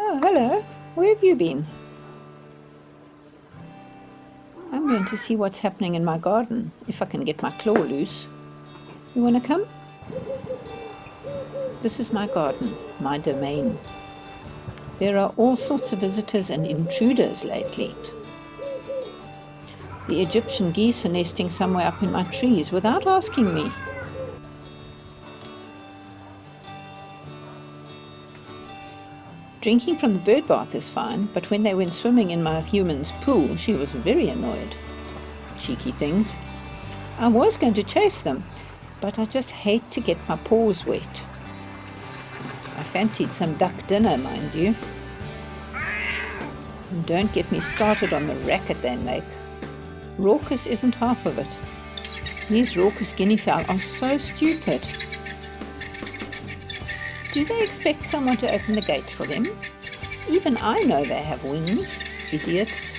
Oh, hello. Where have you been? I'm going to see what's happening in my garden, if I can get my claw loose. You want to come? This is my garden, my domain. There are all sorts of visitors and intruders lately. The Egyptian geese are nesting somewhere up in my trees without asking me. Drinking from the bird bath is fine, but when they went swimming in my human's pool, she was very annoyed. Cheeky things. I was going to chase them, but I just hate to get my paws wet. I fancied some duck dinner, mind you. And don't get me started on the racket they make. Raucous isn't half of it. These raucous guinea fowl are so stupid. Do they expect someone to open the gate for them? Even I know they have wings, idiots.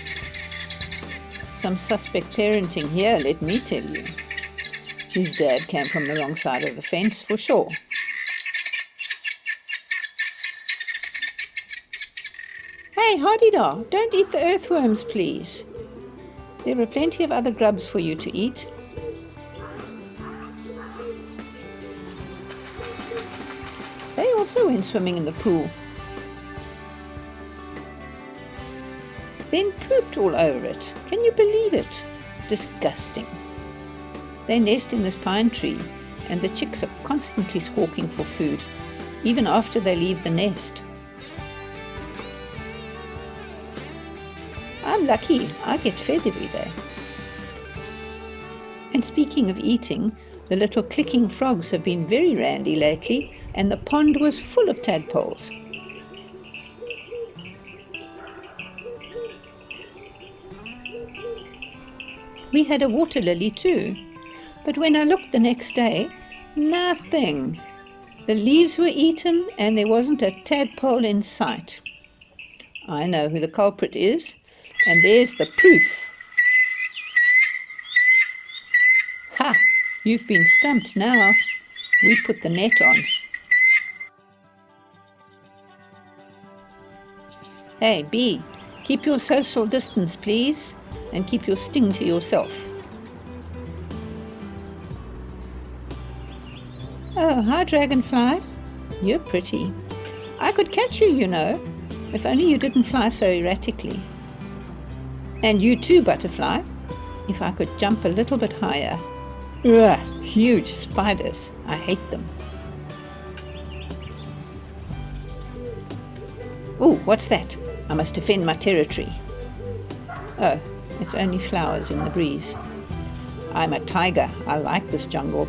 Some suspect parenting here, let me tell you. His dad came from the wrong side of the fence, for sure. Hey, Hardy-dar, don't eat the earthworms, please. There are plenty of other grubs for you to eat. They also went swimming in the pool. Then pooped all over it. Can you believe it? Disgusting. They nest in this pine tree, and the chicks are constantly squawking for food, even after they leave the nest. I'm lucky, I get fed every day. And speaking of eating, the little clicking frogs have been very randy lately, and the pond was full of tadpoles. We had a water lily too, but when I looked the next day, nothing. The leaves were eaten and there wasn't a tadpole in sight. I know who the culprit is, and there's the proof. Ha! You've been stumped now. We put the net on. Hey, Bee, keep your social distance, please, and keep your sting to yourself. Oh, hi, Dragonfly. You're pretty. I could catch you, you know, if only you didn't fly so erratically. And you too, Butterfly, if I could jump a little bit higher. Ugh, huge spiders. I hate them. Oh, what's that? I must defend my territory. Oh, it's only flowers in the breeze. I'm a tiger. I like this jungle.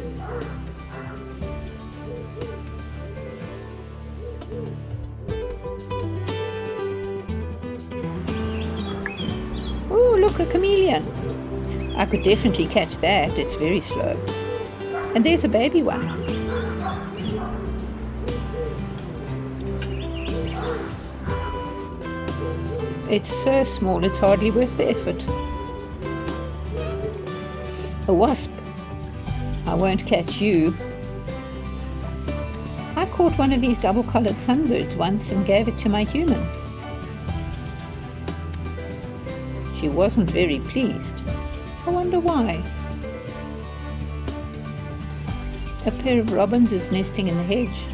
Oh, look, a chameleon. I could definitely catch that. It's very slow. And there's a baby one. It's so small, it's hardly worth the effort. A wasp. I won't catch you. I caught one of these double-collared sunbirds once and gave it to my human. She wasn't very pleased. I wonder why. A pair of robins is nesting in the hedge.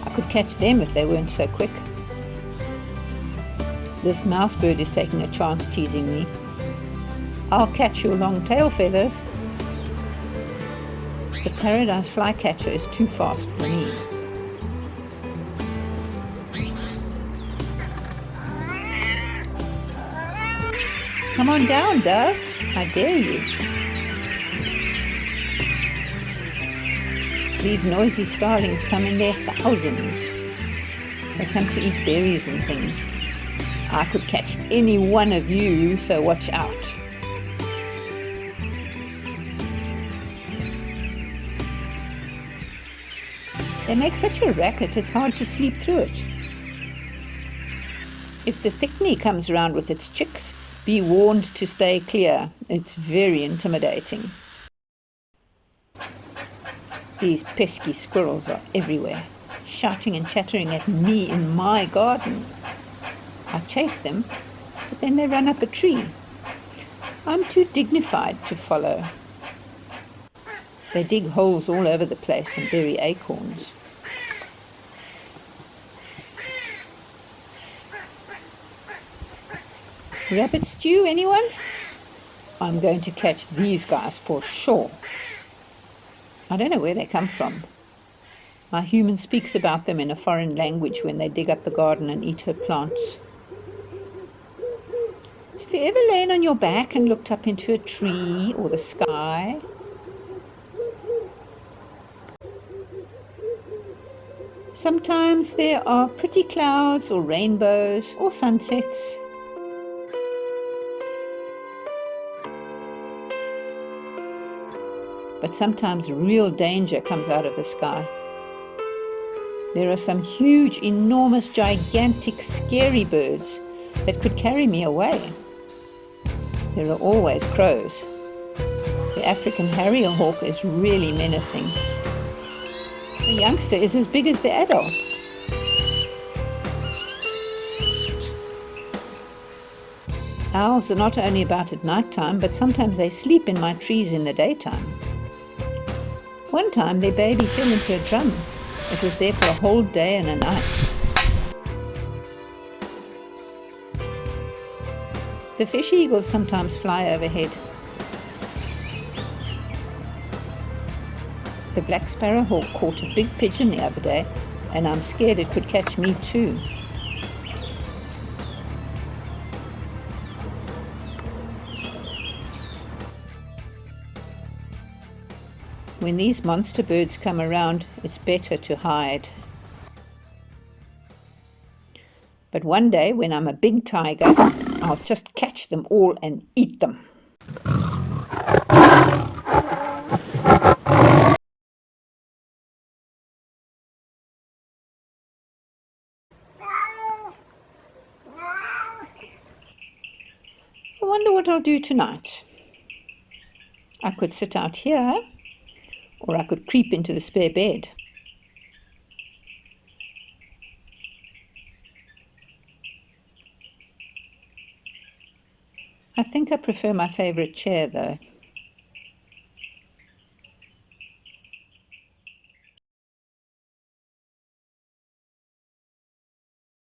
I could catch them if they weren't so quick. This mouse bird is taking a chance teasing me. I'll catch your long tail feathers. The paradise flycatcher is too fast for me. Come on down, dove. I dare you. These noisy starlings come in their thousands. They come to eat berries and things. I could catch any one of you, so watch out. They make such a racket, it's hard to sleep through it. If the thickney comes around with its chicks, be warned to stay clear. It's very intimidating. These pesky squirrels are everywhere, shouting and chattering at me in my garden. I chase them, but then they run up a tree. I'm too dignified to follow. They dig holes all over the place and bury acorns. Rabbit stew, anyone? I'm going to catch these guys for sure. I don't know where they come from. My human speaks about them in a foreign language when they dig up the garden and eat her plants. Have you ever lain on your back and looked up into a tree or the sky? Sometimes there are pretty clouds or rainbows or sunsets. But sometimes real danger comes out of the sky. There are some huge, enormous, gigantic, scary birds that could carry me away. There are always crows. The African harrier hawk is really menacing. The youngster is as big as the adult. Owls are not only about at night time, but sometimes they sleep in my trees in the daytime. One time their baby fell into a drum. It was there for a whole day and a night. The fish eagles sometimes fly overhead. The black sparrowhawk caught a big pigeon the other day, and I'm scared it could catch me too. When these monster birds come around, it's better to hide. But one day, when I'm a big tiger, I'll just catch them all and eat them. I wonder what I'll do tonight. I could sit out here, or I could creep into the spare bed. I think I prefer my favorite chair though.